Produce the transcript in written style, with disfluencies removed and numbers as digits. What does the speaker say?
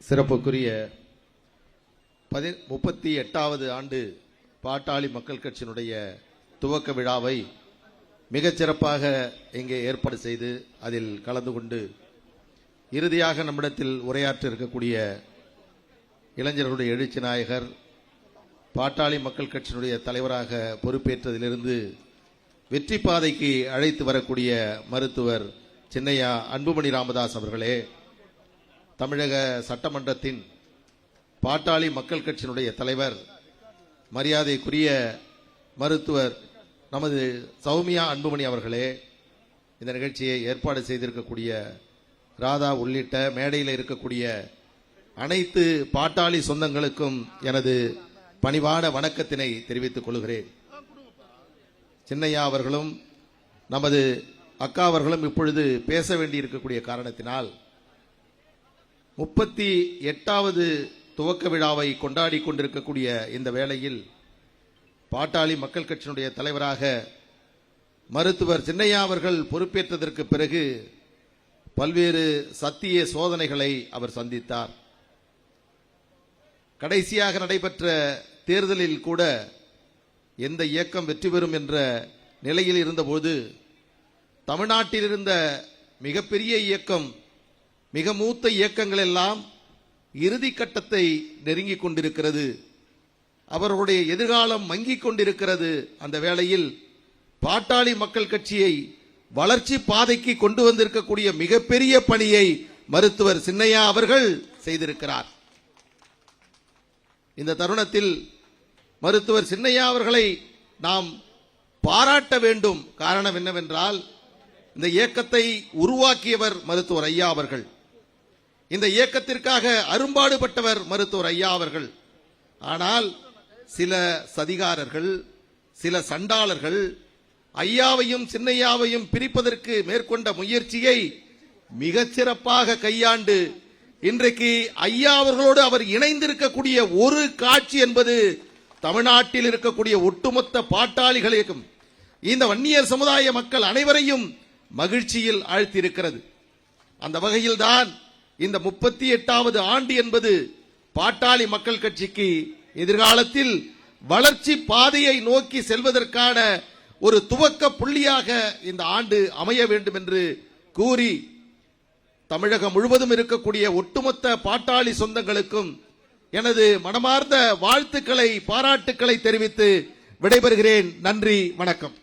சிறப்புக்குரிய 38வது ஆண்டு பாட்டாளி மக்கள் கட்சியினுடைய துவக்க விழாவை மிகச்சிறப்பாக இங்கே ஏற்பாடு செய்து அதில் கலந்து கொண்டு இறுதியாக நம்மிடத்தில் உரையாற்ற இருக்கக்கூடிய இளைஞர்களுடைய எழுச்சி நாயகர் பாட்டாளி மக்கள் கட்சியினுடைய தலைவராக பொறுப்பேற்றதிலிருந்து வெற்றி பாதைக்கு அழைத்து வரக்கூடிய மருத்துவர் சின்னையா அன்புமணி ராமதாஸ் அவர்களே, தமிழக சட்டமன்றத்தின் பாட்டாளி மக்கள் கட்சியினுடைய தலைவர் மரியாதைக்குரிய மருத்துவர் நமது சௌமியா அன்புமணி அவர்களே, இந்த நிகழ்ச்சியை ஏற்பாடு செய்திருக்கக்கூடிய ராதா உள்ளிட்ட மேடையில் இருக்கக்கூடிய அனைத்து பாட்டாளி சொந்தங்களுக்கும் எனது பணிவான வணக்கத்தினை தெரிவித்துக் கொள்கிறேன். சின்னையா அவர்களும் நமது அக்கா அவர்களும் இப்பொழுது பேச வேண்டியிருக்கக்கூடிய காரணத்தினால் 38வது துவக்க விழாவை கொண்டாடி கொண்டிருக்கக்கூடிய இந்த வேளையில் பாட்டாளி மக்கள் கட்சியினுடைய தலைவராக மருத்துவர் சின்னையா அவர்கள் பொறுப்பேற்றதற்கு பிறகு பல்வேறு சத்திய சோதனைகளை அவர் சந்தித்தார். கடைசியாக நடைபெற்ற தேர்தலில் கூட எந்த இயக்கம் வெற்றி பெறும் என்ற நிலையில் இருந்தபோது தமிழ்நாட்டில் இருந்த மிகப்பெரிய இயக்கம், மிக மூத்த இயக்கங்கள் எல்லாம் இறுதி கட்டத்தை நெருங்கிக் கொண்டிருக்கிறது, அவர்களுடைய எதிர்காலம் மங்கிக் கொண்டிருக்கிறது. அந்த வேளையில் பாட்டாளி மக்கள் கட்சியை வளர்ச்சி பாதைக்கு கொண்டு வந்திருக்கக்கூடிய மிகப்பெரிய பணியை மருத்துவர் சின்னையா அவர்கள் செய்திருக்கிறார். இந்த தருணத்தில் மருத்துவர் சின்னையா அவர்களை நாம் பாராட்ட வேண்டும். காரணம் என்னவென்றால், இந்த இயக்கத்தை உருவாக்கியவர் மருத்துவர் ஐயா அவர்கள், இந்த இயக்கத்திற்காக அரும்பாடுபட்டவர் மருத்துவர் ஐயா அவர்கள். ஆனால் சில சதிகாரர்கள், சில சண்டாளர்கள் ஐயாவையும் சின்னையாவையும் பிரிப்பதற்கு மேற்கொண்ட முயற்சியை மிகச்சிறப்பாக கையாண்டு இன்றைக்கு ஐயா அவர்களோடு அவர் இணைந்திருக்கக்கூடிய ஒரு காட்சி என்பது தமிழ்நாட்டில் இருக்கக்கூடிய ஒட்டுமொத்த பாட்டாளிகளுக்கும் இந்த வன்னியர் சமுதாய மக்கள் அனைவரையும் மகிழ்ச்சியில் ஆழ்த்தியிருக்கிறது. அந்த வகையில்தான் இந்த 38வது ஆண்டு என்பது பாட்டாளி மக்கள் கட்சிக்கு எதிர்காலத்தில் வளர்ச்சி பாதையை நோக்கி செல்வதற்கான ஒரு துவக்க புள்ளியாக இந்த ஆண்டு அமைய வேண்டும் என்று கூறி, தமிழகம் முழுவதும் இருக்கக்கூடிய ஒட்டுமொத்த பாட்டாளி சொந்தங்களுக்கும் எனது மனமார்ந்த வாழ்த்துக்களை, பாராட்டுக்களை தெரிவித்து விடைபெறுகிறேன். நன்றி, வணக்கம்.